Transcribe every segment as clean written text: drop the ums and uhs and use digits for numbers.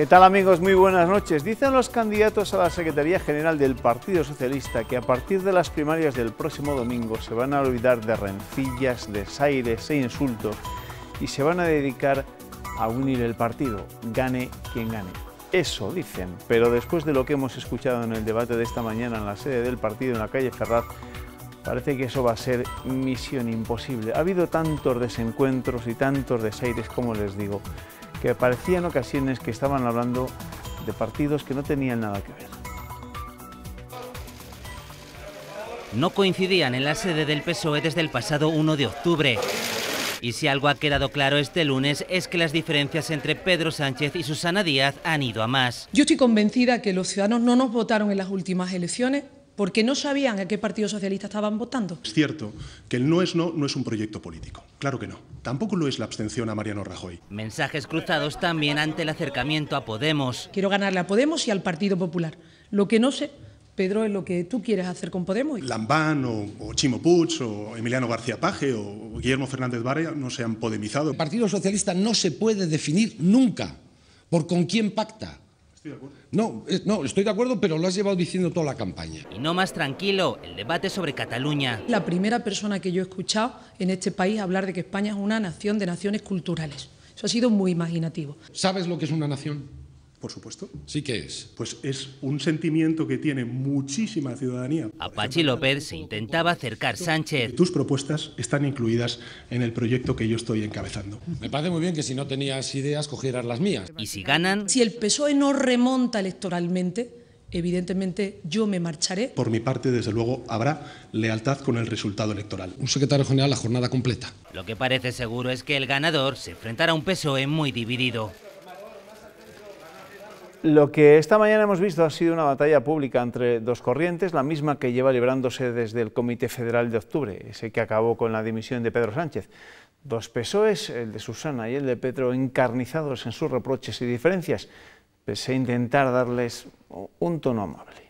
¿Qué tal, amigos? Muy buenas noches. Dicen los candidatos a la Secretaría General del Partido Socialista que a partir de las primarias del próximo domingo se van a olvidar de rencillas, desaires e insultos y se van a dedicar a unir el partido, gane quien gane. Eso dicen, pero después de lo que hemos escuchado en el debate de esta mañana en la sede del partido en la calle Ferraz, parece que eso va a ser misión imposible. Ha habido tantos desencuentros y tantos desaires, como les digo, que parecía en ocasiones que estaban hablando de partidos que no tenían nada que ver. No coincidían en la sede del PSOE desde el pasado 1 de octubre. Y si algo ha quedado claro este lunes es que las diferencias entre Pedro Sánchez y Susana Díaz han ido a más. Yo estoy convencida que los ciudadanos no nos votaron en las últimas elecciones porque no sabían a qué Partido Socialista estaban votando. Es cierto que el no es un proyecto político, claro que no. Tampoco lo es la abstención a Mariano Rajoy. Mensajes cruzados también ante el acercamiento a Podemos. Quiero ganarle a Podemos y al Partido Popular. Lo que no sé, Pedro, es lo que tú quieres hacer con Podemos. Lambán o Chimo Puig o Emiliano García Paje o Guillermo Fernández Vara no se han podemizado. El Partido Socialista no se puede definir nunca por con quién pacta. Estoy de acuerdo. No, estoy de acuerdo, pero lo has llevado diciendo toda la campaña. Y no más tranquilo, el debate sobre Cataluña. La primera persona que yo he escuchado en este país hablar de que España es una nación de naciones culturales. Eso ha sido muy imaginativo. ¿Sabes lo que es una nación? Por supuesto. Sí que es. Pues es un sentimiento que tiene muchísima ciudadanía. A Patxi López se intentaba acercar Sánchez. Tus propuestas están incluidas en el proyecto que yo estoy encabezando. Me parece muy bien que si no tenías ideas cogieras las mías. Y si ganan... Si el PSOE no remonta electoralmente, evidentemente yo me marcharé. Por mi parte, desde luego, habrá lealtad con el resultado electoral. Un secretario general la jornada completa. Lo que parece seguro es que el ganador se enfrentará a un PSOE muy dividido. Lo que esta mañana hemos visto ha sido una batalla pública entre dos corrientes, la misma que lleva librándose desde el Comité Federal de octubre, ese que acabó con la dimisión de Pedro Sánchez. Dos PSOEs, el de Susana y el de Pedro, encarnizados en sus reproches y diferencias, pese a intentar darles un tono amable.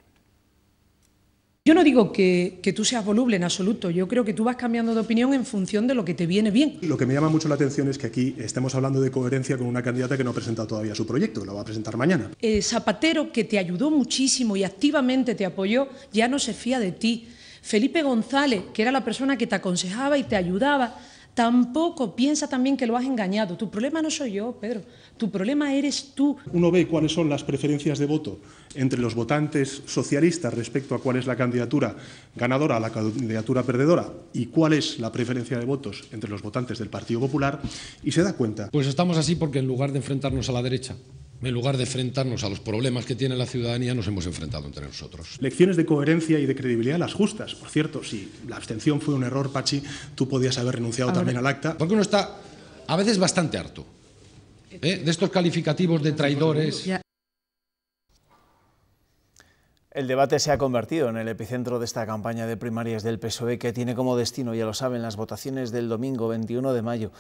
Yo no digo que tú seas voluble en absoluto, yo creo que tú vas cambiando de opinión en función de lo que te viene bien. Lo que me llama mucho la atención es que aquí estemos hablando de coherencia con una candidata que no ha presentado todavía su proyecto, que lo va a presentar mañana. Zapatero, que te ayudó muchísimo y activamente te apoyó, ya no se fía de ti. Felipe González, que era la persona que te aconsejaba y te ayudaba, tampoco piensa también que lo has engañado. Tu problema no soy yo, Pedro, tu problema eres tú. Uno ve cuáles son las preferencias de voto entre los votantes socialistas respecto a cuál es la candidatura ganadora, la candidatura perdedora, y cuál es la preferencia de votos entre los votantes del Partido Popular, y se da cuenta. Pues estamos así porque en lugar de enfrentarnos a la derecha, en lugar de enfrentarnos a los problemas que tiene la ciudadanía, nos hemos enfrentado entre nosotros. Lecciones de coherencia y de credibilidad las justas. Por cierto, si la abstención fue un error, Patxi, tú podías haber renunciado también al acta. Porque uno está a veces bastante harto de estos calificativos de traidores. El debate se ha convertido en el epicentro de esta campaña de primarias del PSOE que tiene como destino, ya lo saben, las votaciones del domingo 21 de mayo.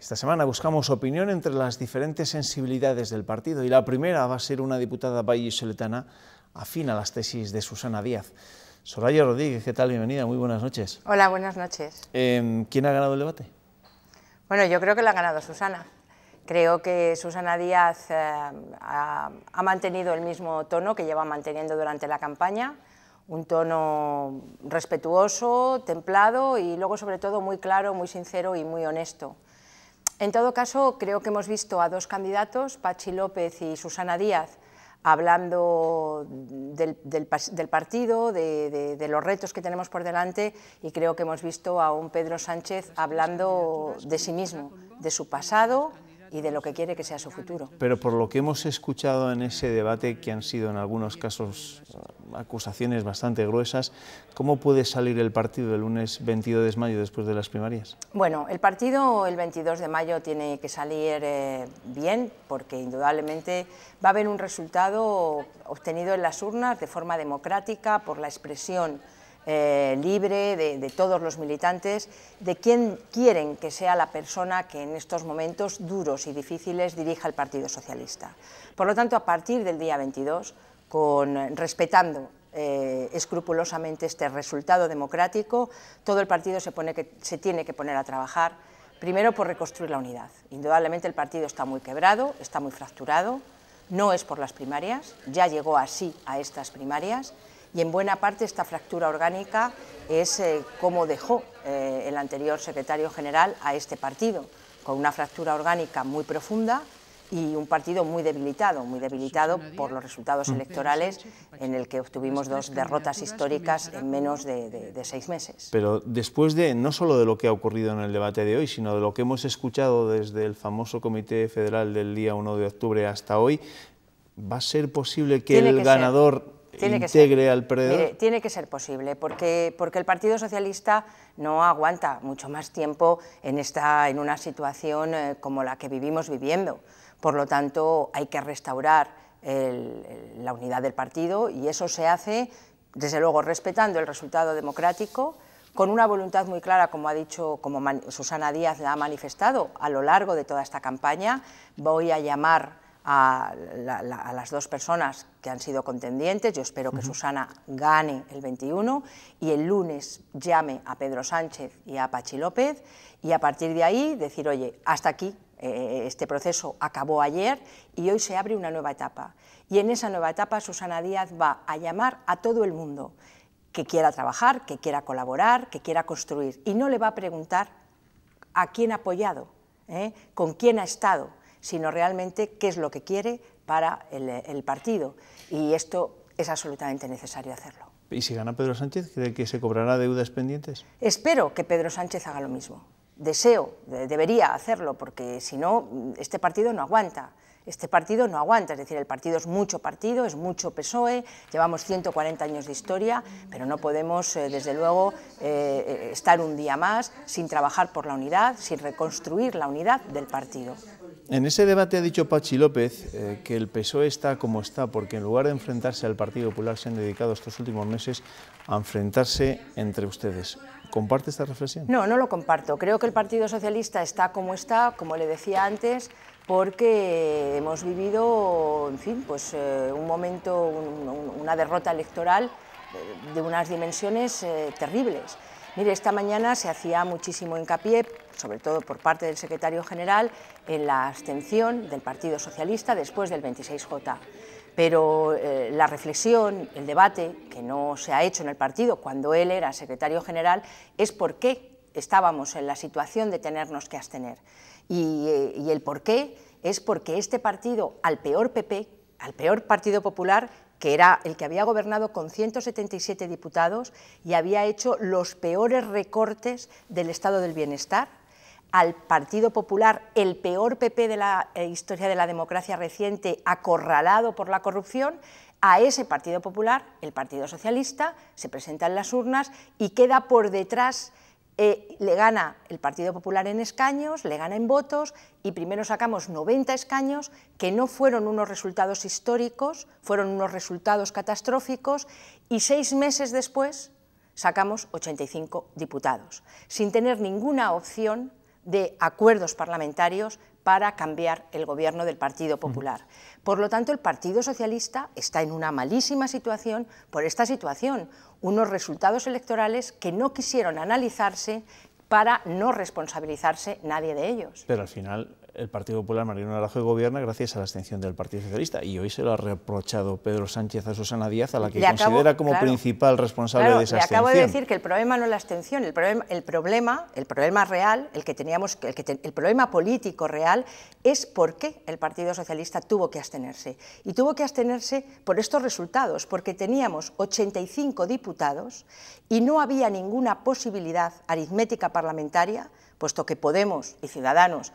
Esta semana buscamos opinión entre las diferentes sensibilidades del partido y la primera va a ser una diputada vallisoletana afín a las tesis de Susana Díaz. Soraya Rodríguez, ¿qué tal? Bienvenida, muy buenas noches. Hola, buenas noches. ¿Quién ha ganado el debate? Bueno, yo creo que lo ha ganado Susana. Creo que Susana Díaz ha mantenido el mismo tono que lleva manteniendo durante la campaña, un tono respetuoso, templado y luego sobre todo muy claro, muy sincero y muy honesto. En todo caso, creo que hemos visto a dos candidatos, Patxi López y Susana Díaz, hablando del partido, de los retos que tenemos por delante, y creo que hemos visto a un Pedro Sánchez hablando de sí mismo, de su pasado y de lo que quiere que sea su futuro. Pero por lo que hemos escuchado en ese debate, que han sido en algunos casos acusaciones bastante gruesas, ¿cómo puede salir el partido el lunes 22 de mayo después de las primarias? Bueno, el partido el 22 de mayo tiene que salir bien, porque indudablemente va a haber un resultado obtenido en las urnas de forma democrática por la expresión libre de todos los militantes, de quién quieren que sea la persona que en estos momentos duros y difíciles dirija el Partido Socialista. Por lo tanto, a partir del día 22, respetando escrupulosamente este resultado democrático, todo el partido se tiene que poner a trabajar, primero por reconstruir la unidad. Indudablemente el partido está muy quebrado, está muy fracturado, no es por las primarias, ya llegó así a estas primarias, y en buena parte esta fractura orgánica es cómo dejó el anterior secretario general a este partido, con una fractura orgánica muy profunda y un partido muy debilitado por los resultados electorales en el que obtuvimos 2 derrotas históricas en menos de 6 meses. Pero después de, no solo de lo que ha ocurrido en el debate de hoy, sino de lo que hemos escuchado desde el famoso Comité Federal del día 1 de octubre hasta hoy, ¿va a ser posible que el ganador integre al perdedor? Mire, tiene que ser posible, porque el Partido Socialista no aguanta mucho más tiempo en una situación como la que vivimos viviendo. Por lo tanto, hay que restaurar la unidad del partido, y eso se hace, desde luego, respetando el resultado democrático, con una voluntad muy clara, como ha dicho, como Susana Díaz la ha manifestado a lo largo de toda esta campaña. Voy a llamar a las 2 personas que han sido contendientes. Yo espero que Susana gane el 21 y el lunes llame a Pedro Sánchez y a Patxi López, y a partir de ahí decir, oye, hasta aquí, este proceso acabó ayer y hoy se abre una nueva etapa. Y en esa nueva etapa Susana Díaz va a llamar a todo el mundo que quiera trabajar, que quiera colaborar, que quiera construir, y no le va a preguntar a quién ha apoyado, con quién ha estado, sino realmente qué es lo que quiere para el partido, y esto es absolutamente necesario hacerlo. ¿Y si gana Pedro Sánchez, cree que se cobrará deudas pendientes? Espero que Pedro Sánchez haga lo mismo. Deseo, debería hacerlo, porque si no, este partido no aguanta. Este partido no aguanta, es decir, el partido es mucho PSOE, llevamos 140 años de historia, pero no podemos, desde luego, estar un día más sin trabajar por la unidad, sin reconstruir la unidad del partido. En ese debate ha dicho Patxi López que el PSOE está como está porque en lugar de enfrentarse al Partido Popular se han dedicado estos últimos meses a enfrentarse entre ustedes. ¿Comparte esta reflexión? No, no lo comparto. Creo que el Partido Socialista está, como le decía antes, porque hemos vivido, en fin, pues un momento, una derrota electoral de unas dimensiones terribles. Mire, esta mañana se hacía muchísimo hincapié, sobre todo por parte del secretario general, en la abstención del Partido Socialista después del 26J. Pero la reflexión, el debate que no se ha hecho en el partido cuando él era secretario general es por qué estábamos en la situación de tenernos que abstener. Y el por qué es porque este partido, al peor PP, al peor Partido Popular, que era el que había gobernado con 177 diputados y había hecho los peores recortes del estado del bienestar, al Partido Popular, el peor PP de la historia de la democracia reciente, acorralado por la corrupción, a ese Partido Popular, el Partido Socialista, se presenta en las urnas y queda por detrás. Le gana el Partido Popular en escaños, le gana en votos, y primero sacamos 90 escaños, que no fueron unos resultados históricos, fueron unos resultados catastróficos, y 6 meses después sacamos 85 diputados, sin tener ninguna opción de acuerdos parlamentarios para cambiar el gobierno del Partido Popular. Por lo tanto, el Partido Socialista está en una malísima situación por esta situación, unos resultados electorales que no quisieron analizarse para no responsabilizarse nadie de ellos. Pero al final el Partido Popular, Mariano Rajoy, gobierna gracias a la abstención del Partido Socialista, y hoy se lo ha reprochado Pedro Sánchez a Susana Díaz, a la que considera como principal responsable de esa abstención. Le acabo de decir que el problema no es la abstención, el problema real, el problema político real es por qué el Partido Socialista tuvo que abstenerse. Y tuvo que abstenerse por estos resultados, porque teníamos 85 diputados y no había ninguna posibilidad aritmética parlamentaria, puesto que Podemos y Ciudadanos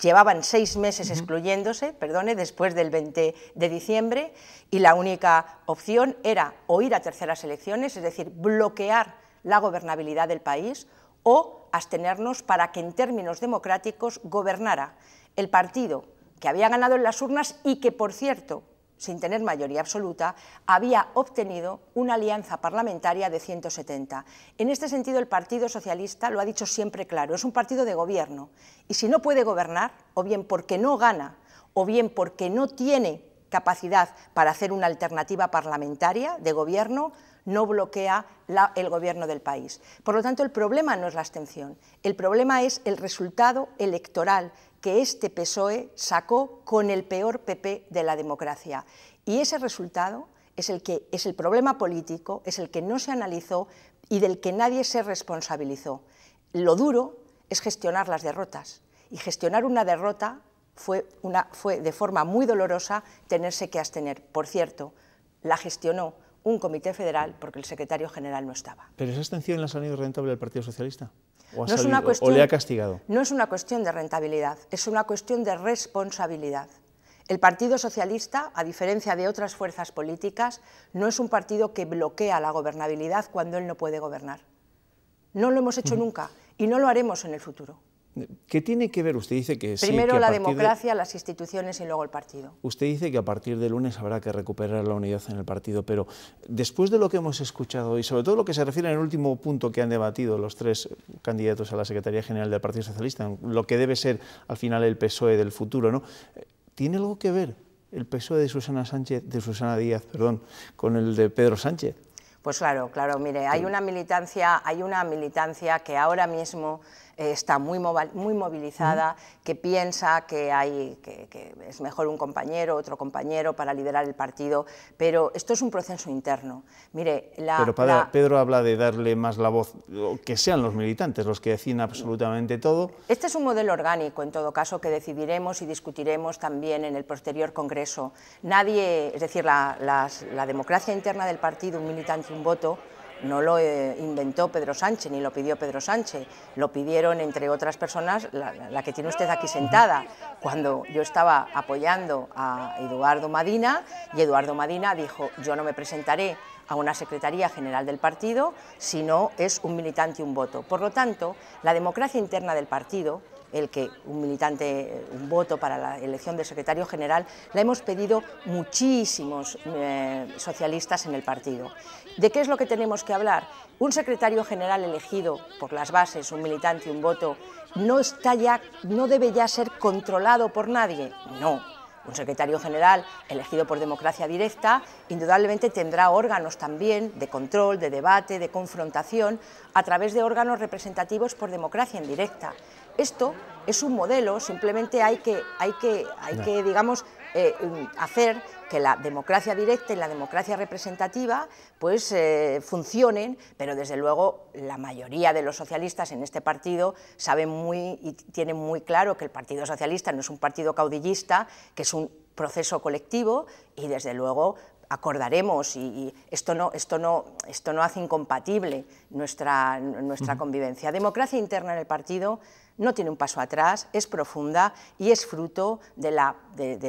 llevaban 6 meses excluyéndose, después del 20 de diciembre, y la única opción era o ir a terceras elecciones, es decir, bloquear la gobernabilidad del país, o abstenernos para que en términos democráticos gobernara el partido que había ganado en las urnas y que, por cierto, sin tener mayoría absoluta, había obtenido una alianza parlamentaria de 170. En este sentido, el Partido Socialista lo ha dicho siempre claro, es un partido de gobierno, y si no puede gobernar, o bien porque no gana, o bien porque no tiene capacidad para hacer una alternativa parlamentaria de gobierno, no bloquea el gobierno del país. Por lo tanto, el problema no es la abstención, el problema es el resultado electoral que este PSOE sacó con el peor PP de la democracia. Y ese resultado es el problema político, es el que no se analizó y del que nadie se responsabilizó. Lo duro es gestionar las derrotas, y gestionar una derrota fue de forma muy dolorosa tenerse que abstener. Por cierto, la gestionó un comité federal porque el secretario general no estaba. ¿Pero esa abstención la ha salido rentable al Partido Socialista? ¿O ¿O le ha castigado? No es una cuestión de rentabilidad, es una cuestión de responsabilidad. El Partido Socialista, a diferencia de otras fuerzas políticas, no es un partido que bloquea la gobernabilidad cuando él no puede gobernar. No lo hemos hecho nunca y no lo haremos en el futuro. ¿Qué tiene que ver? Usted dice que sí. Primero la democracia, las instituciones y luego el partido. Usted dice que a partir del lunes habrá que recuperar la unidad en el partido, pero después de lo que hemos escuchado hoy, sobre todo lo que se refiere al último punto que han debatido los tres candidatos a la Secretaría General del Partido Socialista, lo que debe ser al final el PSOE del futuro, ¿no? ¿Tiene algo que ver el PSOE de Susana Díaz, con el de Pedro Sánchez? Pues claro, mire, hay una militancia que ahora mismo está muy movilizada, que piensa que es mejor un compañero, otro compañero para liderar el partido, pero esto es un proceso interno. Mire, Pedro habla de darle más la voz, que sean los militantes los que deciden absolutamente todo. Este es un modelo orgánico, en todo caso, que decidiremos y discutiremos también en el posterior Congreso. Nadie, es decir, la democracia interna del partido, un militante, un voto, no lo inventó Pedro Sánchez, ni lo pidió Pedro Sánchez, lo pidieron, entre otras personas, la que tiene usted aquí sentada, cuando yo estaba apoyando a Eduardo Madina, y Eduardo Madina dijo: yo no me presentaré a una Secretaría General del partido si no es un militante y un voto. Por lo tanto, la democracia interna del partido, un militante, un voto para la elección de secretario general, la hemos pedido muchísimos socialistas en el partido. ¿De qué es lo que tenemos que hablar? Un secretario general elegido por las bases, un militante y un voto, no debe ya ser controlado por nadie, no. Un secretario general elegido por democracia directa indudablemente tendrá órganos también de control, de debate, de confrontación, a través de órganos representativos por democracia indirecta. Esto es un modelo, simplemente hay que digamos, hacer que la democracia directa y la democracia representativa pues funcionen, pero desde luego la mayoría de los socialistas en este partido saben y tienen muy claro que el Partido Socialista no es un partido caudillista, que es un proceso colectivo, y desde luego acordaremos, y esto no hace incompatible nuestra convivencia. Democracia interna en el partido no tiene un paso atrás, es profunda y es fruto de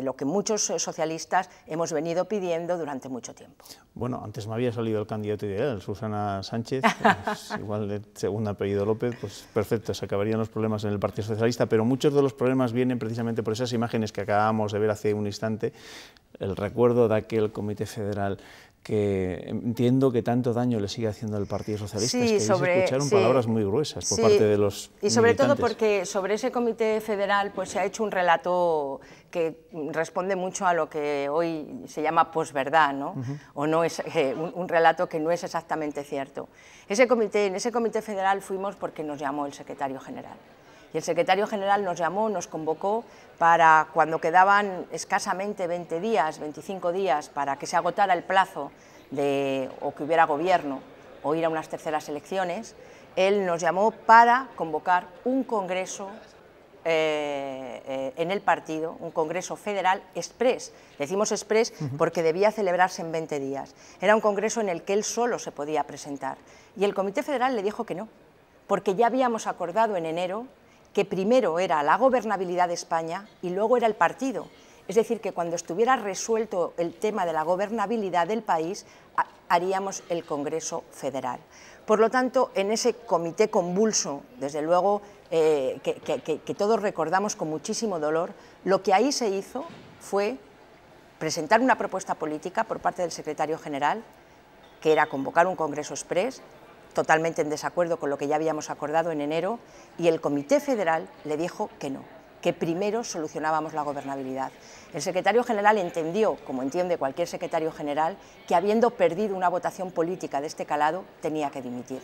lo que muchos socialistas hemos venido pidiendo durante mucho tiempo. Bueno, antes me había salido el candidato ideal, Susana Sánchez, pues, igual de segundo apellido López, pues perfecto, se acabarían los problemas en el Partido Socialista, pero muchos de los problemas vienen precisamente por esas imágenes que acabamos de ver hace un instante, el recuerdo de aquel comité federal que entiendo que tanto daño le sigue haciendo al Partido Socialista, sí, es que se escucharon palabras muy gruesas por parte de los y sobre militantes. todo porque sobre ese comité federal pues se ha hecho un relato que responde mucho a lo que hoy se llama posverdad, ¿no? O no es un relato que no es exactamente cierto. En ese comité federal fuimos porque nos llamó el secretario general. Y el secretario general nos llamó, nos convocó para cuando quedaban escasamente 20 días, 25 días para que se agotara el plazo o que hubiera gobierno o ir a unas terceras elecciones. Él nos llamó para convocar un congreso en el partido, un congreso federal exprés. Decimos exprés porque debía celebrarse en 20 días. Era un congreso en el que él solo se podía presentar. Y el Comité Federal le dijo que no, porque ya habíamos acordado en enero que primero era la gobernabilidad de España y luego era el partido. Es decir, que cuando estuviera resuelto el tema de la gobernabilidad del país, haríamos el Congreso Federal. Por lo tanto, en ese comité convulso, desde luego, que todos recordamos con muchísimo dolor, lo que ahí se hizo fue presentar una propuesta política por parte del secretario general, que era convocar un Congreso Exprés, totalmente en desacuerdo con lo que ya habíamos acordado en enero, y el Comité Federal le dijo que no, que primero solucionábamos la gobernabilidad. El secretario general entendió, como entiende cualquier secretario general, que habiendo perdido una votación política de este calado, tenía que dimitir.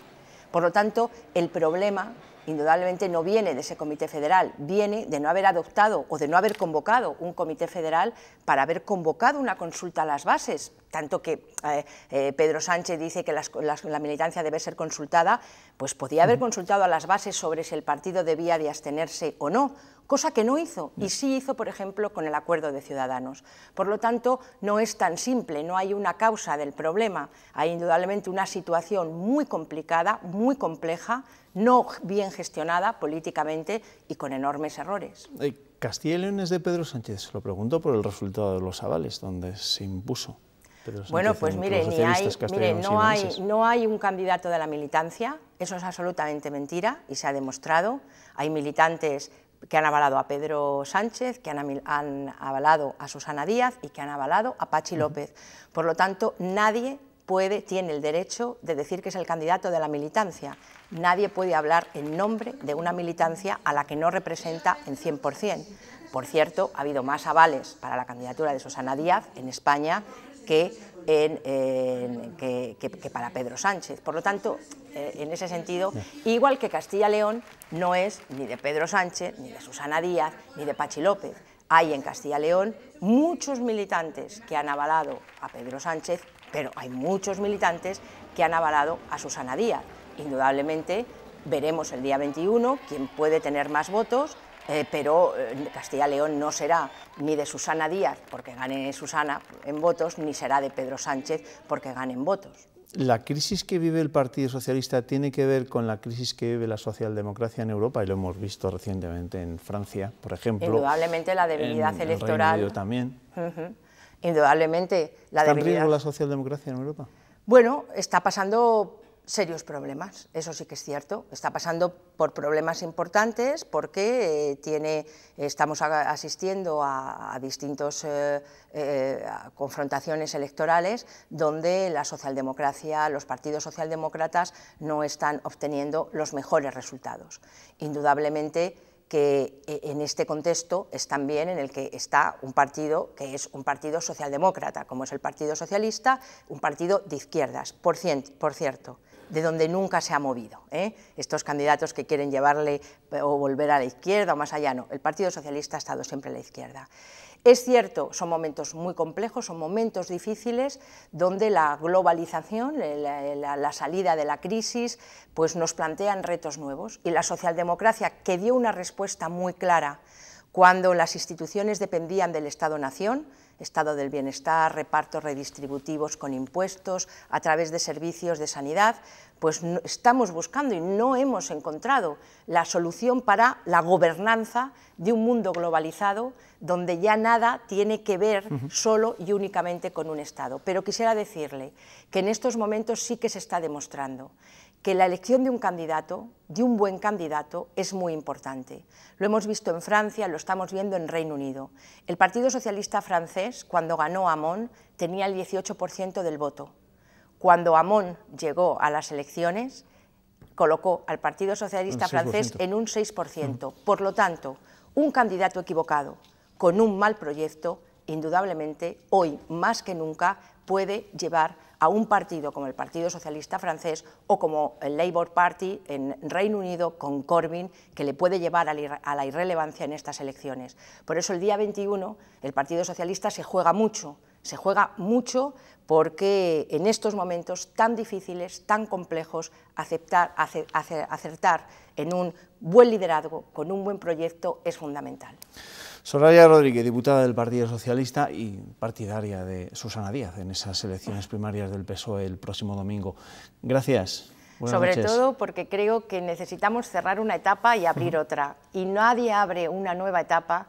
Por lo tanto, el problema indudablemente no viene de ese comité federal, viene de no haber adoptado o de no haber convocado un comité federal para haber convocado una consulta a las bases, tanto que Pedro Sánchez dice que la militancia debe ser consultada, pues podía haber consultado a las bases sobre si el partido debía de abstenerse o no, cosa que no hizo, y sí hizo, por ejemplo, con el acuerdo de Ciudadanos. Por lo tanto, no es tan simple, no hay una causa del problema, hay indudablemente una situación muy complicada, muy compleja, no bien gestionada políticamente y con enormes errores. Castilla y León es de Pedro Sánchez, lo pregunto por el resultado de los avales, donde se impuso Pedro Sánchez. Bueno, pues mire, no hay un candidato de la militancia, eso es absolutamente mentira y se ha demostrado. Hay militantes que han avalado a Pedro Sánchez, que han avalado a Susana Díaz y que han avalado a Patxi López. Por lo tanto, nadie tiene el derecho de decir que es el candidato de la militancia. Nadie puede hablar en nombre de una militancia a la que no representa en 100%. Por cierto, ha habido más avales para la candidatura de Susana Díaz en España que para Pedro Sánchez. Por lo tanto, en ese sentido, igual que Castilla y León no es ni de Pedro Sánchez, ni de Susana Díaz, ni de Patxi López. Hay en Castilla y León muchos militantes que han avalado a Pedro Sánchez, pero hay muchos militantes que han avalado a Susana Díaz. Indudablemente veremos el día 21 quién puede tener más votos, pero Castilla y León no será ni de Susana Díaz porque gane Susana en votos, ni será de Pedro Sánchez porque gane en votos. ¿La crisis que vive el Partido Socialista tiene que ver con la crisis que vive la socialdemocracia en Europa? Y lo hemos visto recientemente en Francia, por ejemplo. Indudablemente la debilidad electoral. En Reino Unido también. Indudablemente la ¿Está debilidad. en riesgo la socialdemocracia en Europa? Bueno, está pasando serios problemas, eso sí que es cierto, está pasando por problemas importantes porque estamos asistiendo a distintas confrontaciones electorales donde la socialdemocracia, los partidos socialdemócratas no están obteniendo los mejores resultados. Indudablemente que en este contexto es también en el que está un partido que es un partido socialdemócrata, como es el Partido Socialista, un partido de izquierdas, por cierto, de donde nunca se ha movido. Estos candidatos que quieren llevarle o volver a la izquierda o más allá, no, el Partido Socialista ha estado siempre a la izquierda. Es cierto, son momentos muy complejos, son momentos difíciles donde la globalización, la salida de la crisis, pues nos plantean retos nuevos y la socialdemocracia, que dio una respuesta muy clara cuando las instituciones dependían del Estado-Nación, estado del bienestar, repartos redistributivos con impuestos, a través de servicios de sanidad, pues estamos buscando y no hemos encontrado la solución para la gobernanza de un mundo globalizado donde ya nada tiene que ver solo y únicamente con un Estado. Pero quisiera decirle que en estos momentos sí que se está demostrando que la elección de un candidato, de un buen candidato, es muy importante. Lo hemos visto en Francia, lo estamos viendo en Reino Unido. El Partido Socialista francés, cuando ganó Hamon, tenía el 18% del voto. Cuando Hamon llegó a las elecciones, colocó al Partido Socialista francés en un 6%. Por lo tanto, un candidato equivocado con un mal proyecto, indudablemente, hoy más que nunca, puede llevar a un partido como el Partido Socialista francés o como el Labour Party en Reino Unido con Corbyn, que le puede llevar a la irrelevancia en estas elecciones. Por eso el día 21 el Partido Socialista se juega mucho porque en estos momentos tan difíciles, tan complejos, acertar en un buen liderazgo, con un buen proyecto, es fundamental. Soraya Rodríguez, diputada del Partido Socialista y partidaria de Susana Díaz en esas elecciones primarias del PSOE el próximo domingo. Gracias. Buenas noches. Sobre todo porque creo que necesitamos cerrar una etapa y abrir otra. Y nadie abre una nueva etapa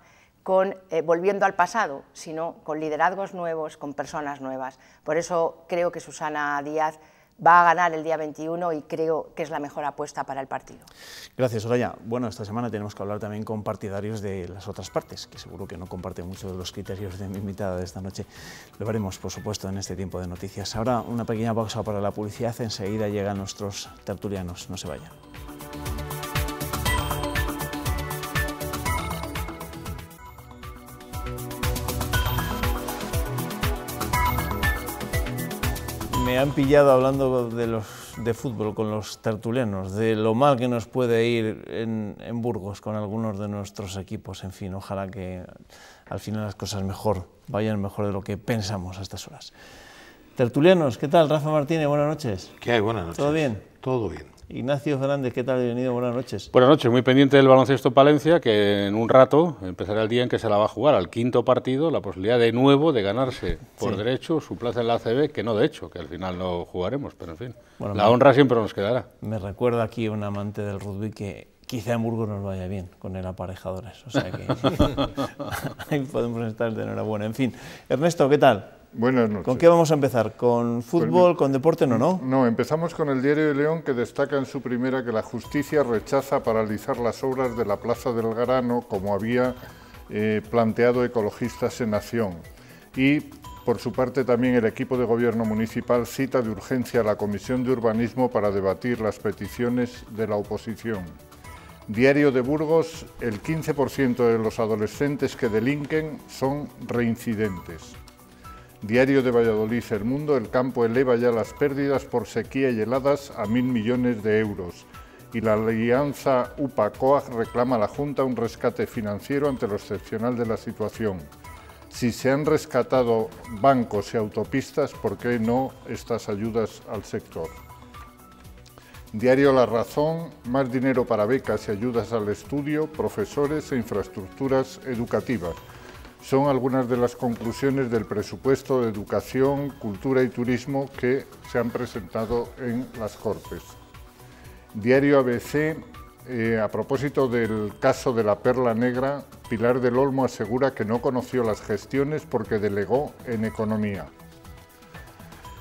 volviendo al pasado, sino con liderazgos nuevos, con personas nuevas. Por eso creo que Susana Díaz va a ganar el día 21 y creo que es la mejor apuesta para el partido. Gracias, Soraya. Bueno, esta semana tenemos que hablar también con partidarios de las otras partes, que seguro que no comparten muchos de los criterios de mi invitada de esta noche. Lo veremos, por supuesto, en este tiempo de noticias. Ahora una pequeña pausa para la publicidad, enseguida llegan nuestros tertulianos. No se vayan. me han pillado hablando de fútbol con los tertulianos, de lo mal que nos puede ir en Burgos con algunos de nuestros equipos. En fin, ojalá que al final las cosas vayan mejor de lo que pensamos a estas horas. Tertulianos, ¿qué tal? Rafa Martínez, buenas noches. ¿Qué hay? Buenas noches. ¿Todo bien? Todo bien. Ignacio Fernández, ¿qué tal? Bienvenido, buenas noches. Buenas noches, muy pendiente del baloncesto Palencia, que en un rato empezará el día en que se la va a jugar al quinto partido, la posibilidad de nuevo de ganarse por derecho su plaza en la ACB, que no de hecho, que al final no jugaremos, pero en fin, bueno, la honra siempre nos quedará. Me recuerda aquí un amante del rugby que quizá en Burgos nos vaya bien con el aparejadores, o sea que ahí podemos estar de enhorabuena. En fin, Ernesto, ¿qué tal? Buenas noches. ¿Con qué vamos a empezar? ¿Con fútbol, con deporte? No. No, empezamos con el Diario de León, que destaca en su primera que la justicia rechaza paralizar las obras de la Plaza del Grano, como había planteado Ecologistas en Acción. Y, por su parte, también el equipo de gobierno municipal cita de urgencia a la Comisión de Urbanismo para debatir las peticiones de la oposición. Diario de Burgos, el 15% de los adolescentes que delinquen son reincidentes. Diario de Valladolid, El Mundo, el campo eleva ya las pérdidas por sequía y heladas a 1.000 millones de euros. Y la alianza UPA-COAG reclama a la Junta un rescate financiero ante lo excepcional de la situación. Si se han rescatado bancos y autopistas, ¿por qué no estas ayudas al sector? Diario La Razón, más dinero para becas y ayudas al estudio, profesores e infraestructuras educativas. Son algunas de las conclusiones del presupuesto de Educación, Cultura y Turismo que se han presentado en las Cortes. Diario ABC, a propósito del caso de la Perla Negra, Pilar del Olmo asegura que no conoció las gestiones porque delegó en Economía.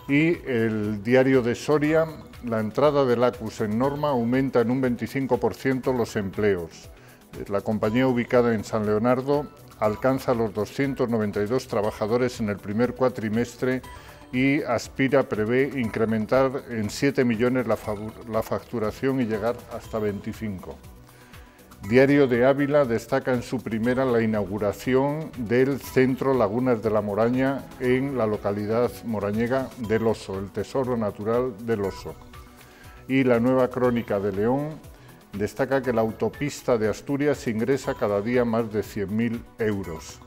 Y el Diario de Soria, la entrada del ACUS en norma aumenta en un 25% los empleos. La compañía ubicada en San Leonardo alcanza los 292 trabajadores en el primer cuatrimestre y prevé incrementar en 7 millones la facturación y llegar hasta 25. Diario de Ávila destaca en su primera la inauguración del Centro Lagunas de la Moraña en la localidad morañega del Oso, el tesoro natural del Oso. Y la Nueva Crónica de León destaca que la autopista de Asturias ingresa cada día más de 100.000 euros.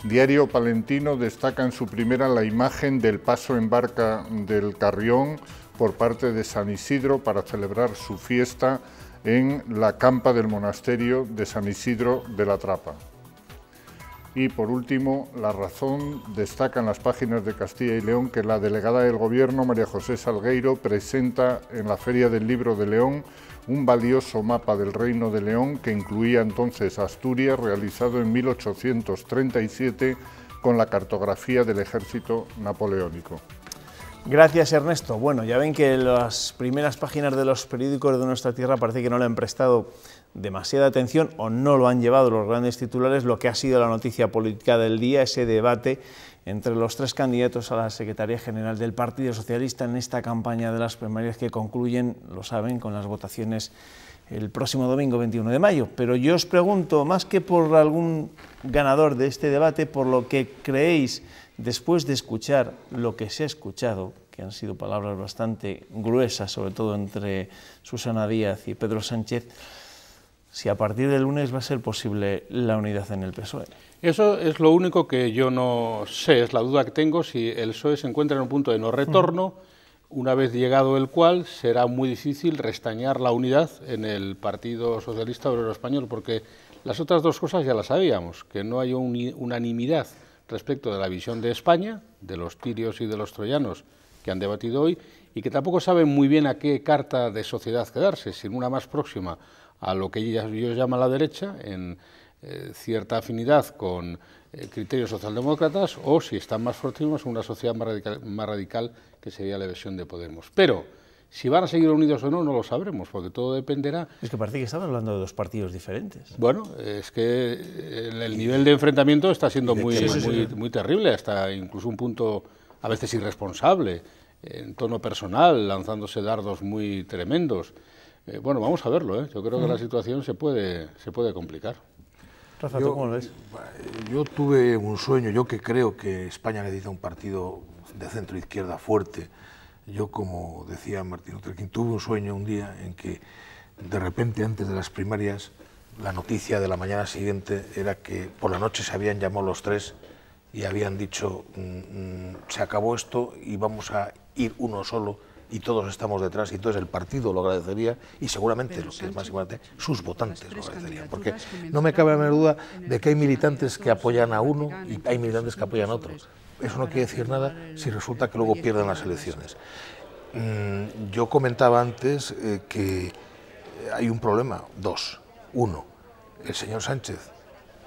Diario Palentino destaca en su primera la imagen del paso en barca del Carrión por parte de San Isidro para celebrar su fiesta en la campa del monasterio de San Isidro de la Trapa. Y por último, La Razón destaca en las páginas de Castilla y León que la delegada del Gobierno, María José Salgueiro, presenta en la Feria del Libro de León un valioso mapa del Reino de León que incluía entonces Asturias, realizado en 1837 con la cartografía del ejército napoleónico. Gracias, Ernesto. Bueno, ya ven que las primeras páginas de los periódicos de nuestra tierra parece que no le han prestado demasiada atención o no lo han llevado los grandes titulares, lo que ha sido la noticia política del día, ese debate entre los tres candidatos a la Secretaría General del Partido Socialista en esta campaña de las primarias que concluyen, lo saben, con las votaciones el próximo domingo 21 de mayo. Pero yo os pregunto, más que por algún ganador de este debate, por lo que creéis después de escuchar lo que se ha escuchado, que han sido palabras bastante gruesas, sobre todo entre Susana Díaz y Pedro Sánchez, si a partir del lunes va a ser posible la unidad en el PSOE. Eso es lo único que yo no sé, es la duda que tengo, si el PSOE se encuentra en un punto de no retorno, una vez llegado el cual será muy difícil restañar la unidad en el Partido Socialista Obrero Español, porque las otras dos cosas ya las sabíamos, que no hay unanimidad respecto de la visión de España, de los tirios y de los troyanos que han debatido hoy, y que tampoco saben muy bien a qué carta de sociedad quedarse, sin una más próxima a lo que ellos llaman la derecha, en cierta afinidad con criterios socialdemócratas, o si están más próximos a una sociedad más radical, que sería la versión de Podemos. Pero si van a seguir unidos o no, no lo sabremos, porque todo dependerá. Es que parece que estamos hablando de dos partidos diferentes. Bueno, es que el nivel de enfrentamiento está siendo muy terrible, hasta incluso un punto a veces irresponsable, en tono personal, lanzándose dardos muy tremendos. Bueno, vamos a verlo, ¿eh? Yo creo que la situación se puede complicar. Rafa, ¿tú cómo lo ves? Yo tuve un sueño, yo que creo que España necesita un partido de centro-izquierda fuerte. Yo, como decía Martín Luther King, tuve un sueño un día en que de repente antes de las primarias la noticia de la mañana siguiente era que por la noche se habían llamado los tres y habían dicho se acabó esto y vamos a ir uno solo y todos estamos detrás, y entonces el partido lo agradecería y seguramente, lo que es más importante, sus votantes lo agradecerían, porque no me cabe la menor duda de que hay militantes que apoyan a uno y hay militantes que apoyan a otros. Eso no quiere decir nada si resulta que luego pierden las elecciones. Yo comentaba antes que hay un problema, dos. Uno, el señor Sánchez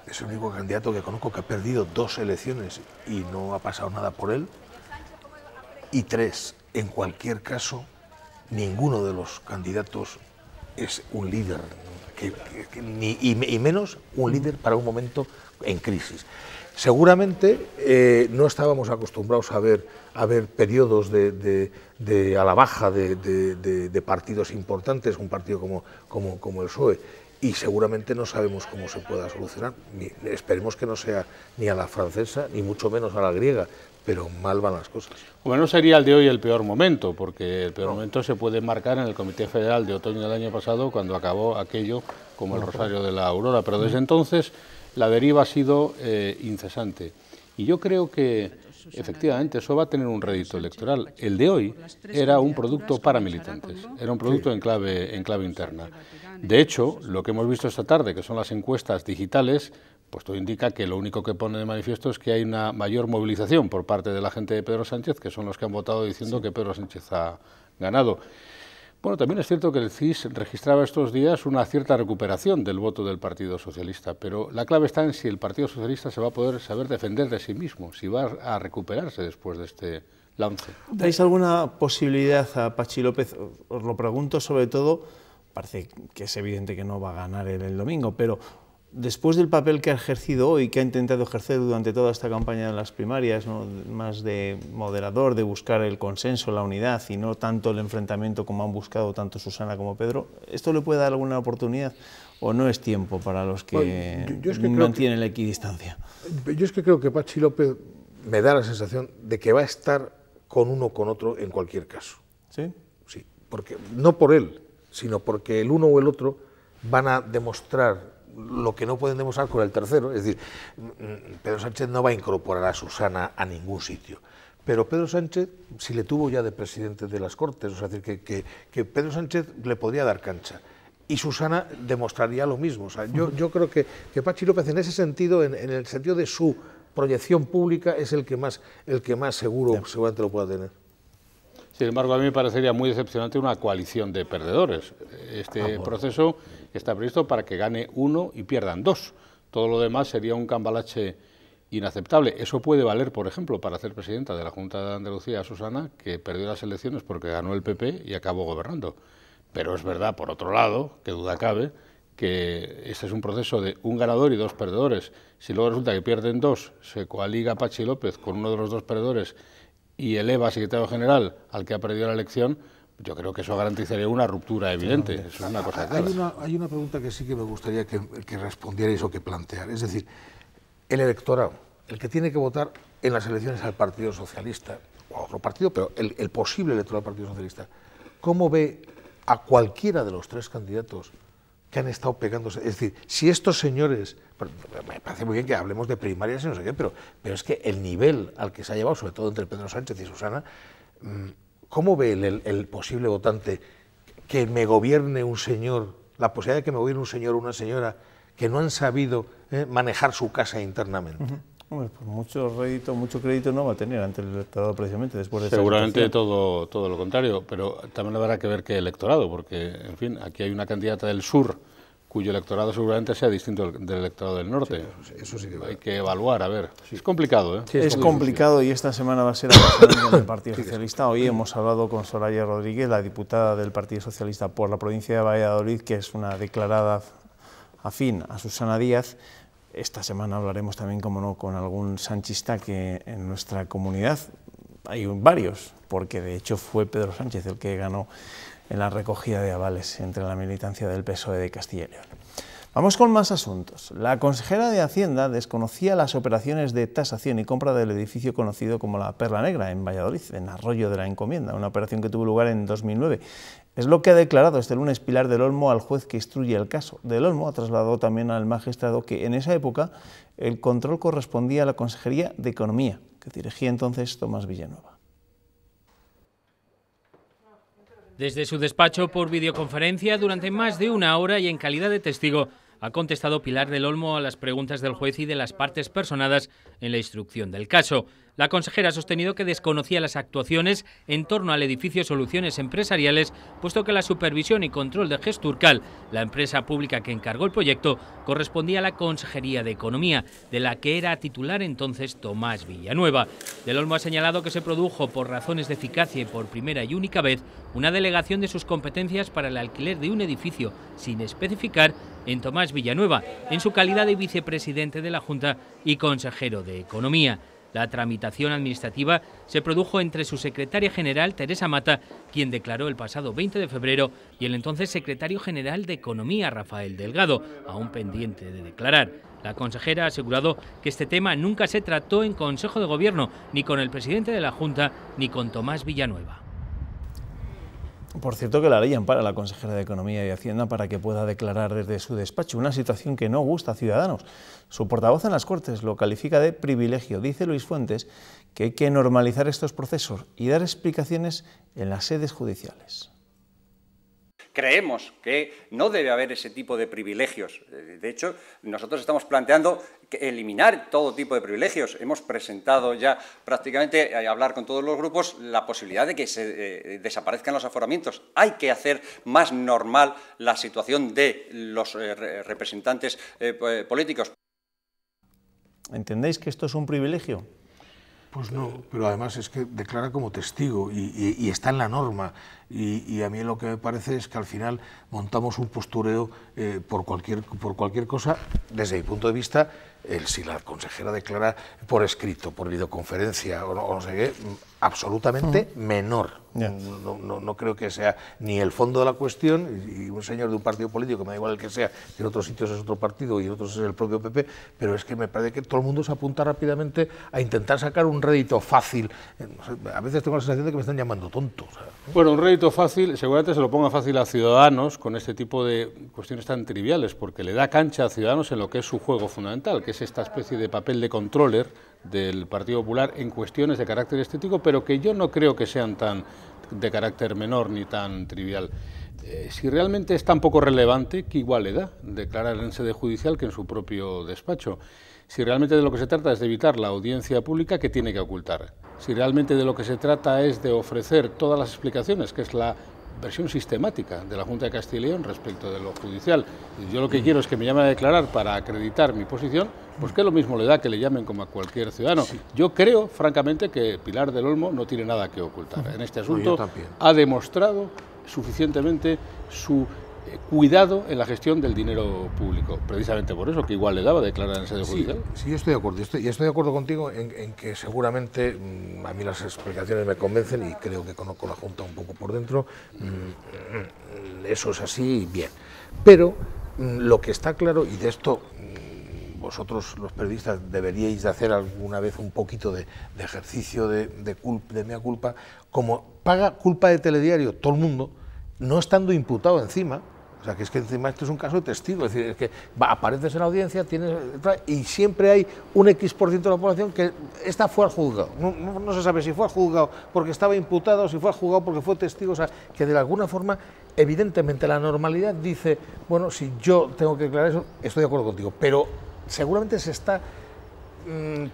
es el único candidato que conozco que ha perdido 2 elecciones y no ha pasado nada por él. Y 3, en cualquier caso, ninguno de los candidatos es un líder, y menos un líder para un momento en crisis. Seguramente no estábamos acostumbrados a ver periodos a la baja de partidos importantes, un partido como el PSOE, y seguramente no sabemos cómo se pueda solucionar. Esperemos que no sea ni a la francesa, ni mucho menos a la griega, pero mal van las cosas. Bueno, no sería el de hoy el peor momento, porque el peor momento se puede marcar en el Comité Federal de otoño del año pasado, cuando acabó aquello como el Rosario de la Aurora, pero desde entonces la deriva ha sido incesante. Y yo creo que, efectivamente, eso va a tener un rédito electoral. El de hoy era un producto para militantes, era un producto en clave interna. De hecho, lo que hemos visto esta tarde, que son las encuestas digitales, pues todo indica que lo único que pone de manifiesto es que hay una mayor movilización por parte de la gente de Pedro Sánchez, que son los que han votado diciendo que Pedro Sánchez ha ganado. Bueno, también es cierto que el CIS registraba estos días una cierta recuperación del voto del Partido Socialista, pero la clave está en si el Partido Socialista se va a poder saber defender de sí mismo, si va a recuperarse después de este lance. ¿Dais alguna posibilidad a Patxi López? Os lo pregunto sobre todo, parece que es evidente que no va a ganar el domingo, pero después del papel que ha ejercido hoy, que ha intentado ejercer durante toda esta campaña de las primarias, ¿no?, más de moderador, de buscar el consenso, la unidad y no tanto el enfrentamiento como han buscado tanto Susana como Pedro, ¿esto le puede dar alguna oportunidad o no es tiempo para los que mantienen la equidistancia? Yo es que creo que Patxi López me da la sensación de que va a estar con uno o con otro en cualquier caso. ¿Sí? Sí, porque, no por él, sino porque el uno o el otro van a demostrar lo que no pueden demostrar con el tercero. Es decir, Pedro Sánchez no va a incorporar a Susana a ningún sitio, pero Pedro Sánchez, si le tuvo ya de presidente de las Cortes, o sea, decir, que Pedro Sánchez le podría dar cancha, y Susana demostraría lo mismo. O sea, yo creo que Patxi López, en ese sentido, en el sentido de su proyección pública, es el que más seguramente lo pueda tener. Sin embargo, a mí me parecería muy decepcionante una coalición de perdedores. Este proceso está previsto para que gane uno y pierdan dos. Todo lo demás sería un cambalache inaceptable. Eso puede valer, por ejemplo, para hacer presidenta de la Junta de Andalucía a Susana, que perdió las elecciones porque ganó el PP y acabó gobernando. Pero es verdad, por otro lado, que duda cabe, que este es un proceso de un ganador y dos perdedores. Si luego resulta que pierden dos, se coaliga Patxi López con uno de los dos perdedores y eleva a secretario general al que ha perdido la elección, yo creo que eso garantizaría una ruptura evidente. Eso es una cosa clara. Hay una pregunta que sí que me gustaría que respondierais o que plantear. Es decir, el electorado, el que tiene que votar en las elecciones al Partido Socialista, o a otro partido, pero el posible electorado del Partido Socialista, ¿cómo ve a cualquiera de los tres candidatos que han estado pegándose? Es decir, si estos señores, me parece muy bien que hablemos de primarias y no sé qué, pero es que el nivel al que se ha llevado, sobre todo entre Pedro Sánchez y Susana, ¿cómo ve el posible votante que me gobierne un señor, la posibilidad de que me gobierne un señor o una señora que no han sabido manejar su casa internamente? Hombre, pues mucho crédito no va a tener ante el electorado precisamente después de seguramente todo lo contrario, pero también habrá que ver qué electorado, porque, en fin, aquí hay una candidata del sur cuyo electorado seguramente sea distinto del electorado del norte. Sí, eso sí que hay que evaluar, a ver. Sí. Es complicado, ¿eh? Sí, es complicado, y esta semana va a ser la semana del Partido Socialista. Hoy hemos hablado con Soraya Rodríguez, la diputada del Partido Socialista por la provincia de Valladolid, que es una declarada afín a Susana Díaz. Esta semana hablaremos también, como no, con algún sanchista que en nuestra comunidad hay varios, porque de hecho fue Pedro Sánchez el que ganó en la recogida de avales entre la militancia del PSOE de Castilla y León. Vamos con más asuntos. La consejera de Hacienda desconocía las operaciones de tasación y compra del edificio conocido como la Perla Negra en Valladolid, en Arroyo de la Encomienda, una operación que tuvo lugar en 2009. Es lo que ha declarado este lunes Pilar del Olmo al juez que instruye el caso. Del Olmo ha trasladado también al magistrado que en esa época el control correspondía a la Consejería de Economía, que dirigía entonces Tomás Villanueva. Desde su despacho por videoconferencia durante más de una hora y en calidad de testigo, ha contestado Pilar del Olmo a las preguntas del juez y de las partes personadas en la instrucción del caso. La consejera ha sostenido que desconocía las actuaciones en torno al edificio Soluciones Empresariales, puesto que la supervisión y control de Gesturcal, la empresa pública que encargó el proyecto, correspondía a la Consejería de Economía, de la que era titular entonces Tomás Villanueva. Del Olmo ha señalado que se produjo por razones de eficacia y por primera y única vez una delegación de sus competencias para el alquiler de un edificio sin especificar en Tomás Villanueva, en su calidad de vicepresidente de la Junta y consejero de Economía. La tramitación administrativa se produjo entre su secretaria general, Teresa Mata, quien declaró el pasado 20 de febrero, y el entonces secretario general de Economía, Rafael Delgado, aún pendiente de declarar. La consejera ha asegurado que este tema nunca se trató en Consejo de Gobierno, ni con el presidente de la Junta, ni con Tomás Villanueva. Por cierto, que la ley ampara a la consejera de Economía y Hacienda para que pueda declarar desde su despacho, una situación que no gusta a Ciudadanos. Su portavoz en las Cortes lo califica de privilegio. Dice Luis Fuentes que hay que normalizar estos procesos y dar explicaciones en las sedes judiciales. Creemos que no debe haber ese tipo de privilegios. De hecho, nosotros estamos planteando eliminar todo tipo de privilegios. Hemos presentado ya prácticamente, a hablar con todos los grupos, la posibilidad de que se desaparezcan los aforamientos. Hay que hacer más normal la situación de los representantes políticos. ¿Entendéis que esto es un privilegio? Pues no, pero además es que declara como testigo y está en la norma. Y a mí lo que me parece es que al final montamos un postureo por cualquier cosa, desde mi punto de vista, si la consejera declara por escrito, por videoconferencia o no sé qué, absolutamente menor. No creo que sea ni el fondo de la cuestión, y un señor de un partido político, que me da igual el que sea, que en otros sitios es otro partido y en otros es el propio PP, pero es que me parece que todo el mundo se apunta rápidamente a intentar sacar un rédito fácil. No sé, a veces tengo la sensación de que me están llamando tonto. O sea, ¿no? Bueno, un rédito fácil, seguramente se lo ponga fácil a Ciudadanos con este tipo de cuestiones tan triviales, porque le da cancha a Ciudadanos en lo que es su juego fundamental, que es esta especie de papel de controller del Partido Popular en cuestiones de carácter estético, pero que yo no creo que sean tan de carácter menor ni tan trivial. Si realmente es tan poco relevante, ¿qué igual le da declarar en sede judicial que en su propio despacho? Si realmente de lo que se trata es de evitar la audiencia pública, ¿qué tiene que ocultar? Si realmente de lo que se trata es de ofrecer todas las explicaciones, que es la versión sistemática de la Junta de Castilla y León respecto de lo judicial, y yo lo que quiero es que me llamen a declarar para acreditar mi posición, pues que lo mismo le da que le llamen como a cualquier ciudadano. Sí. Yo creo, francamente, que Pilar del Olmo no tiene nada que ocultar. En este asunto ha demostrado suficientemente su cuidado en la gestión del dinero público. Precisamente por eso, que igual le daba declarar en sede judicial. Sí, yo estoy de acuerdo. Estoy de acuerdo contigo en que seguramente a mí las explicaciones me convencen y creo que conozco la Junta un poco por dentro. Eso es así, bien. Pero lo que está claro, y de esto vosotros los periodistas deberíais de hacer alguna vez un poquito de ejercicio de mea culpa, como paga culpa de Telediario todo el mundo, no estando imputado encima. O sea, que es que encima esto es un caso de testigo, es decir, es que apareces en la audiencia y siempre hay un X% de la población que esta fue al juzgado. No se sabe si fue al juzgado porque estaba imputado o si fue al juzgado porque fue testigo. O sea, que de alguna forma, evidentemente, la normalidad dice, bueno, si yo tengo que declarar eso, estoy de acuerdo contigo, pero seguramente se está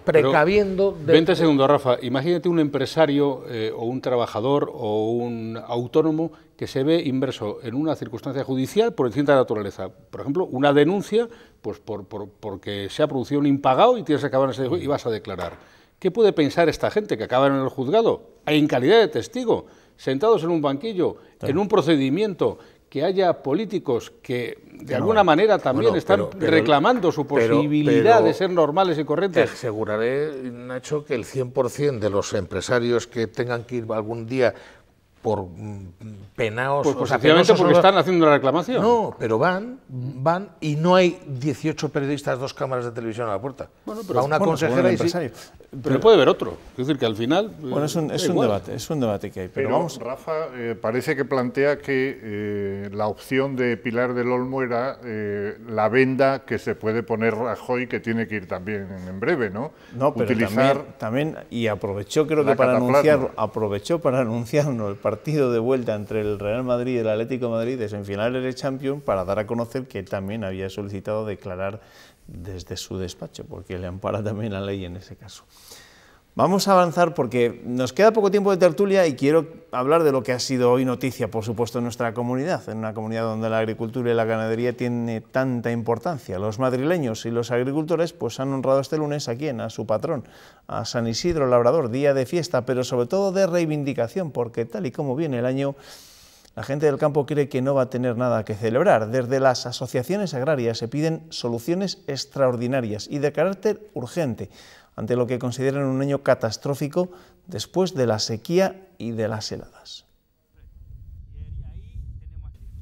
precaviendo... 20 segundos, Rafa. Imagínate un empresario o un trabajador o un autónomo que se ve inmerso en una circunstancia judicial por distinta naturaleza. Por ejemplo, una denuncia pues porque se ha producido un impagado y tienes que acabar en ese juicio y vas a declarar. ¿Qué puede pensar esta gente que acaba en el juzgado, en calidad de testigo, sentados en un banquillo, en un procedimiento, que haya políticos que de alguna manera también están reclamando su posibilidad de ser normales y corrientes? Te aseguraré, Nacho, que el 100% de los empresarios que tengan que ir algún día por penaos. Pues positivamente porque están haciendo la reclamación. No, pero van y no hay 18 periodistas, 2 cámaras de televisión a la puerta. Bueno, pero va una consejera y sí. Pero puede haber otro. Es decir, que al final... Bueno, es un debate que hay. Pero vamos. Rafa, parece que plantea que la opción de Pilar del Olmo era la venda que se puede poner Rajoy, que tiene que ir también en breve, ¿no? No, pero también y aprovechó, creo que para anunciarnos el partido de vuelta entre el Real Madrid y el Atlético de Madrid de semifinales de Champions, para dar a conocer que también había solicitado declarar desde su despacho, porque le ampara también la ley en ese caso. Vamos a avanzar porque nos queda poco tiempo de tertulia y quiero hablar de lo que ha sido hoy noticia, por supuesto, en nuestra comunidad, en una comunidad donde la agricultura y la ganadería tiene tanta importancia. Los madrileños y los agricultores pues han honrado este lunes a quién, a su patrón, a San Isidro Labrador, día de fiesta, pero sobre todo de reivindicación, porque tal y como viene el año, la gente del campo cree que no va a tener nada que celebrar. Desde las asociaciones agrarias se piden soluciones extraordinarias y de carácter urgente ante lo que consideran un año catastrófico después de la sequía y de las heladas.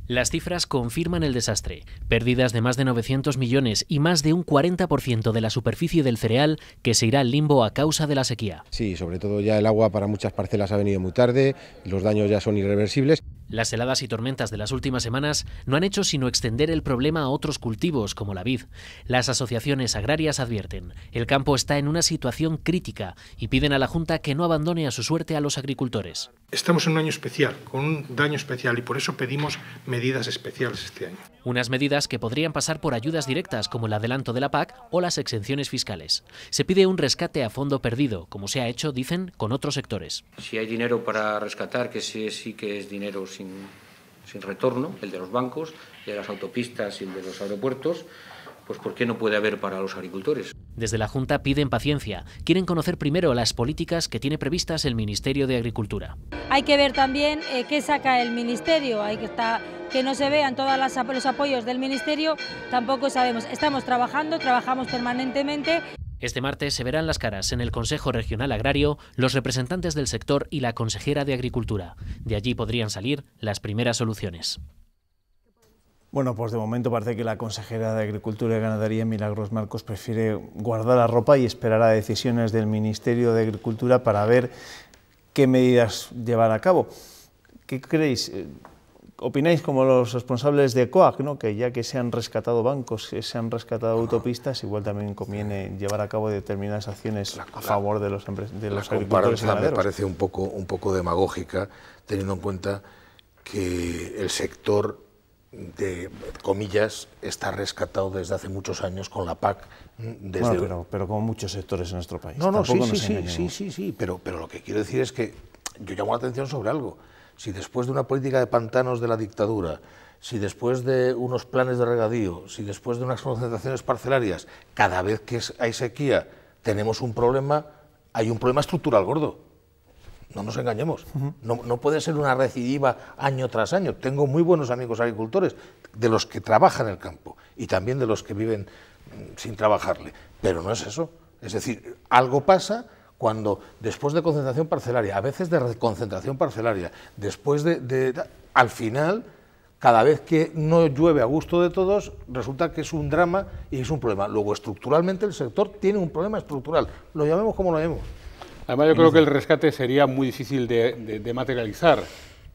Las cifras confirman el desastre. Pérdidas de más de 900 millones y más de un 40% de la superficie del cereal que se irá al limbo a causa de la sequía. Sí, sobre todo ya el agua para muchas parcelas ha venido muy tarde, los daños ya son irreversibles. Las heladas y tormentas de las últimas semanas no han hecho sino extender el problema a otros cultivos, como la vid. Las asociaciones agrarias advierten, el campo está en una situación crítica y piden a la Junta que no abandone a su suerte a los agricultores. Estamos en un año especial, con un daño especial, y por eso pedimos medidas especiales este año. Unas medidas que podrían pasar por ayudas directas, como el adelanto de la PAC o las exenciones fiscales. Se pide un rescate a fondo perdido, como se ha hecho, dicen, con otros sectores. Si hay dinero para rescatar, que sí que es dinero sin retorno, el de los bancos, el de las autopistas y el de los aeropuertos, pues ¿por qué no puede haber para los agricultores? Desde la Junta piden paciencia. Quieren conocer primero las políticas que tiene previstas el Ministerio de Agricultura. Hay que ver también qué saca el Ministerio, que no se vean todos los apoyos del Ministerio, tampoco sabemos. Estamos trabajamos permanentemente. Este martes se verán las caras en el Consejo Regional Agrario los representantes del sector y la consejera de Agricultura. De allí podrían salir las primeras soluciones. Bueno, pues de momento parece que la consejera de Agricultura y Ganadería, Milagros Marcos, prefiere guardar la ropa y esperar a decisiones del Ministerio de Agricultura para ver qué medidas llevar a cabo. ¿Qué creéis? ¿Opináis como los responsables de COAG, ¿no? Que ya que se han rescatado bancos, que se han rescatado autopistas, igual también conviene llevar a cabo determinadas acciones a favor de los agricultores y ganaderos? Me parece un poco demagógica, teniendo en cuenta que el sector, de comillas, está rescatado desde hace muchos años con la PAC. Bueno, pero como muchos sectores en nuestro país. Sí, pero lo que quiero decir es que yo llamo la atención sobre algo. Si después de una política de pantanos de la dictadura, si después de unos planes de regadío, si después de unas concentraciones parcelarias, cada vez que hay sequía tenemos un problema, hay un problema estructural gordo. No nos engañemos. No puede ser una recidiva año tras año. Tengo muy buenos amigos agricultores, de los que trabajan en el campo y también de los que viven sin trabajarle. Pero no es eso. Es decir, algo pasa cuando después de concentración parcelaria, a veces de reconcentración parcelaria, después al final, cada vez que no llueve a gusto de todos, resulta que es un drama y es un problema. Luego, estructuralmente, el sector tiene un problema estructural. Lo llamemos como lo llamemos. Además, yo creo que el rescate sería muy difícil de materializar.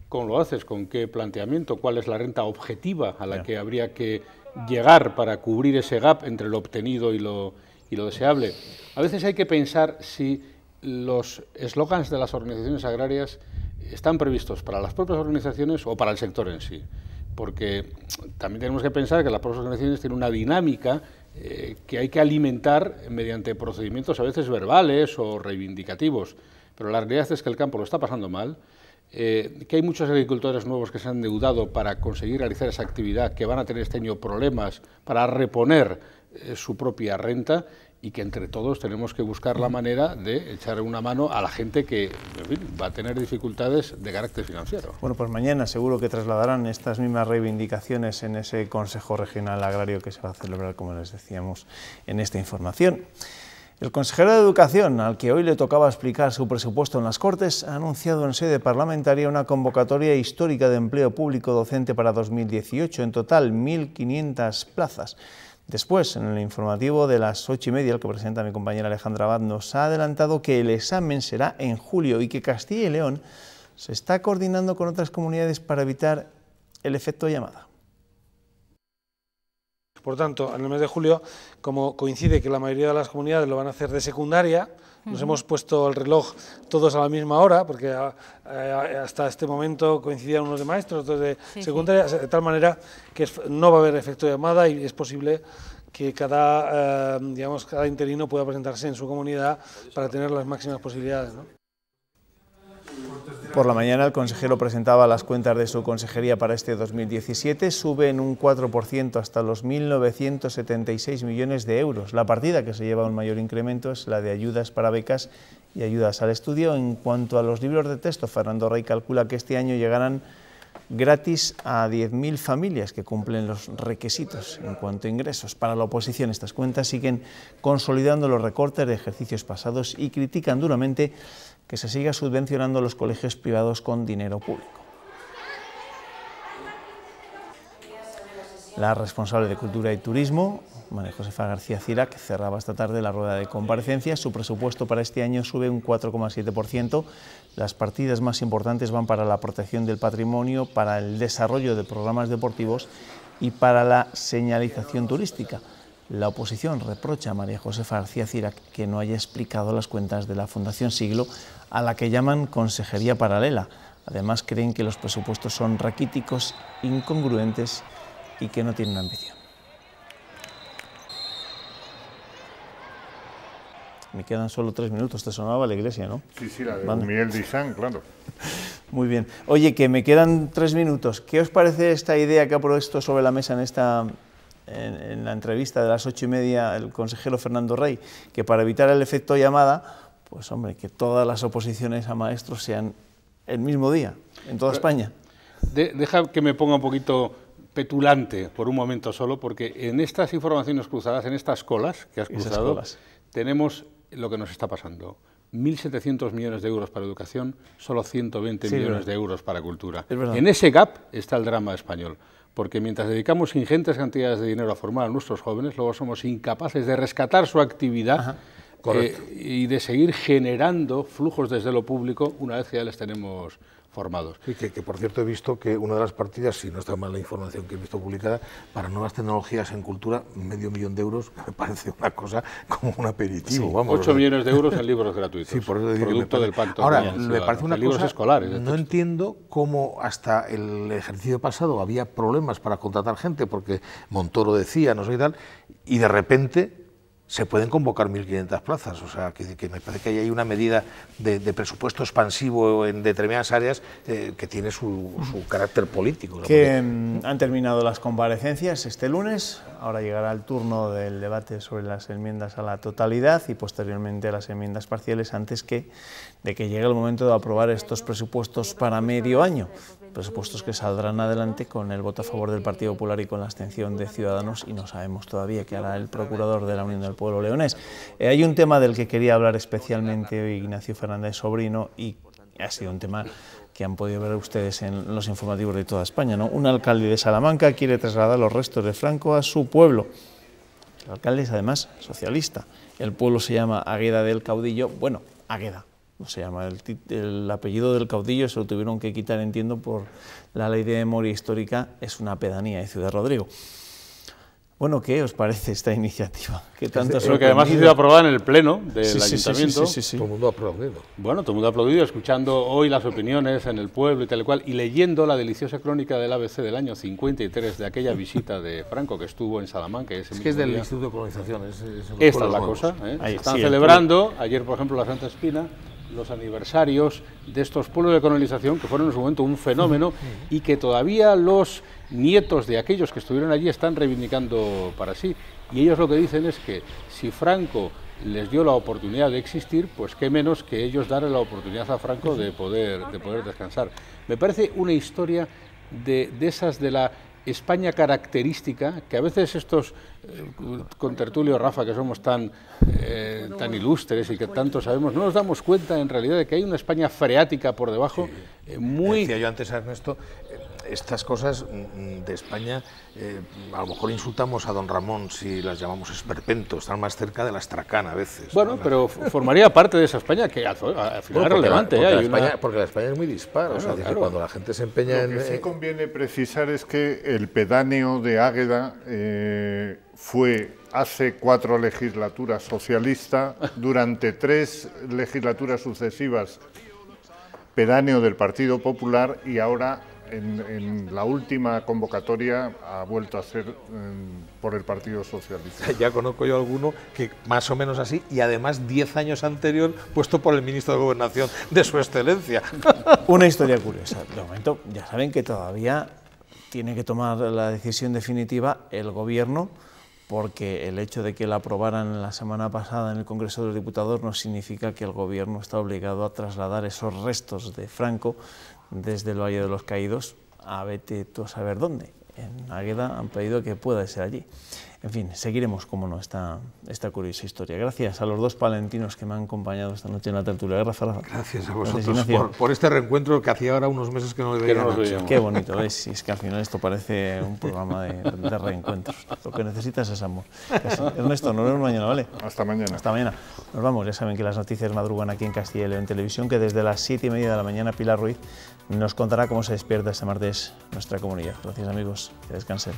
¿Cómo lo haces? ¿Con qué planteamiento? ¿Cuál es la renta objetiva a la que habría que llegar para cubrir ese gap entre lo obtenido y lo deseable? A veces hay que pensar si los eslogans de las organizaciones agrarias están previstos para las propias organizaciones o para el sector en sí. Porque también tenemos que pensar que las propias organizaciones tienen una dinámica que hay que alimentar mediante procedimientos a veces verbales o reivindicativos, pero la realidad es que el campo lo está pasando mal, que hay muchos agricultores nuevos que se han endeudado para conseguir realizar esa actividad, que van a tener este año problemas para reponer su propia renta, y que entre todos tenemos que buscar la manera de echar una mano a la gente que, en fin, va a tener dificultades de carácter financiero. Bueno, pues mañana seguro que trasladarán estas mismas reivindicaciones en ese Consejo Regional Agrario que se va a celebrar, como les decíamos, en esta información. El consejero de Educación, al que hoy le tocaba explicar su presupuesto en las Cortes, ha anunciado en sede parlamentaria una convocatoria histórica de empleo público docente para 2018, en total 1.500 plazas. Después, en el informativo de las 8:30, el que presenta mi compañera Alejandra Abad, nos ha adelantado que el examen será en julio y que Castilla y León se está coordinando con otras comunidades para evitar el efecto llamada. Por tanto, en el mes de julio, como coincide que la mayoría de las comunidades lo van a hacer de secundaria, nos hemos puesto el reloj todos a la misma hora, porque hasta este momento coincidían unos de maestros, otros de secundaria, de tal manera que no va a haber efecto llamada y es posible que cada interino pueda presentarse en su comunidad para tener las máximas posibilidades, ¿no? Por la mañana el consejero presentaba las cuentas de su consejería para este 2017, suben un 4% hasta los 1.976 millones de euros. La partida que se lleva un mayor incremento es la de ayudas para becas y ayudas al estudio. En cuanto a los libros de texto, Fernando Rey calcula que este año llegarán gratis a 10.000 familias que cumplen los requisitos en cuanto a ingresos. Para la oposición, estas cuentas siguen consolidando los recortes de ejercicios pasados y critican duramente que se siga subvencionando a los colegios privados con dinero público. La responsable de Cultura y Turismo, María Josefa García Cirac, cerraba esta tarde la rueda de comparecencias. Su presupuesto para este año sube un 4,7%. Las partidas más importantes van para la protección del patrimonio, para el desarrollo de programas deportivos y para la señalización turística. La oposición reprocha a María Josefa García Cirac que no haya explicado las cuentas de la Fundación Siglo, a la que llaman consejería paralela. Además, creen que los presupuestos son raquíticos, incongruentes y que no tienen ambición. Me quedan solo 3 minutos, te sonaba la iglesia, ¿no? Sí, sí, la de Miguel Dizán, claro. Muy bien. Oye, que me quedan 3 minutos. ¿Qué os parece esta idea que ha puesto sobre la mesa en la entrevista de las 8:30 el consejero Fernando Rey, que para evitar el efecto llamada, pues hombre, que todas las oposiciones a maestros sean el mismo día, en toda España? Deja que me ponga un poquito petulante por un momento solo, porque en estas informaciones cruzadas, en estas colas que has cruzado, tenemos lo que nos está pasando. 1.700 millones de euros para educación, solo 120 millones de euros para cultura. En ese gap está el drama español, porque mientras dedicamos ingentes cantidades de dinero a formar a nuestros jóvenes, luego somos incapaces de rescatar su actividad y de seguir generando flujos desde lo público una vez que ya les tenemos formados. Sí, que por cierto he visto que una de las partidas, si no está mal la información que he visto publicada, para nuevas tecnologías en cultura, 500.000 euros, me parece una cosa como un aperitivo. Sí, vamos, 8 millones de euros en libros gratuitos, sí, por eso decir producto del pacto. Ahora, me parece una libros cosa, escolares. No entiendo cómo hasta el ejercicio pasado había problemas para contratar gente, porque Montoro decía, no sé qué tal, y de repente se pueden convocar 1.500 plazas, o sea, que me parece que hay una medida de presupuesto expansivo en determinadas áreas que tiene su carácter político. Que han terminado las comparecencias este lunes, ahora llegará el turno del debate sobre las enmiendas a la totalidad y posteriormente las enmiendas parciales antes de que llegue el momento de aprobar estos presupuestos para medio año. Presupuestos que saldrán adelante con el voto a favor del Partido Popular y con la abstención de Ciudadanos, y no sabemos todavía qué hará el procurador de la Unión del Pueblo leonés. Hay un tema del que quería hablar especialmente hoy Ignacio Fernández Sobrino, y ha sido un tema que han podido ver ustedes en los informativos de toda España, ¿no? Un alcalde de Salamanca quiere trasladar los restos de Franco a su pueblo. El alcalde es además socialista. El pueblo se llama Águeda del Caudillo. Bueno, Águeda no se llama, el apellido del caudillo se lo tuvieron que quitar, entiendo, por la ley de memoria histórica, es una pedanía de Ciudad Rodrigo. Bueno, ¿qué os parece esta iniciativa? ¿Qué tanto Lo que además ha sido aprobada en el Pleno del Ayuntamiento. Sí. Todo el mundo ha aplaudido. Bueno, todo el mundo ha aplaudido, escuchando hoy las opiniones en el pueblo y tal y cual, y leyendo la deliciosa crónica del ABC del año 53 de aquella visita de Franco que estuvo en Salamanca. Es que es del Instituto de Colonización. Esta es la cosa. Están celebrando, ayer por ejemplo la Santa Espina, los aniversarios de estos pueblos de colonización que fueron en su momento un fenómeno y que todavía los nietos de aquellos que estuvieron allí están reivindicando para sí. Y ellos lo que dicen es que si Franco les dio la oportunidad de existir, pues qué menos que ellos darle la oportunidad a Franco de poder descansar. Me parece una historia de esas de la España característica, que a veces estos contertulios, Rafa, que somos tan ilustres y que tanto sabemos, no nos damos cuenta en realidad de que hay una España freática por debajo, muy... Decía yo antes a Ernesto, estas cosas de España, a lo mejor insultamos a don Ramón si las llamamos esperpento, están más cerca de la astracana a veces. Bueno, ¿no? Pero formaría parte de esa España que al final es relevante. Porque la España es muy dispar, bueno, o sea, claro. Cuando la gente se empeña Lo que sí conviene precisar es que el pedáneo de Águeda fue hace 4 legislaturas socialista, durante 3 legislaturas sucesivas pedáneo del Partido Popular y ahora en la última convocatoria ha vuelto a ser por el Partido Socialista. Ya conozco yo alguno que más o menos así y además 10 años anterior puesto por el ministro de Gobernación de su excelencia. Una historia curiosa. De momento ya saben que todavía tiene que tomar la decisión definitiva el Gobierno, porque el hecho de que la aprobaran la semana pasada en el Congreso de los Diputados no significa que el Gobierno está obligado a trasladar esos restos de Franco desde el Valle de los Caídos a vete tú a saber dónde. En Águeda han pedido que pueda ser allí. En fin, seguiremos, como no, esta curiosa historia. Gracias a los 2 palentinos que me han acompañado esta noche en la tertulia. Gracias a vosotros por este reencuentro que hacía ahora unos meses que no le veía. Qué bonito, ¿ves? Y es que al final esto parece un programa de reencuentros. Lo que necesitas es amor. Ernesto, nos vemos mañana, ¿vale? Hasta mañana. Hasta mañana. Nos vamos. Ya saben que las noticias madrugan aquí en Castilla y León Televisión, que desde las 7:30 de la mañana Pilar Ruiz nos contará cómo se despierta este martes nuestra comunidad. Gracias, amigos. Que descansen.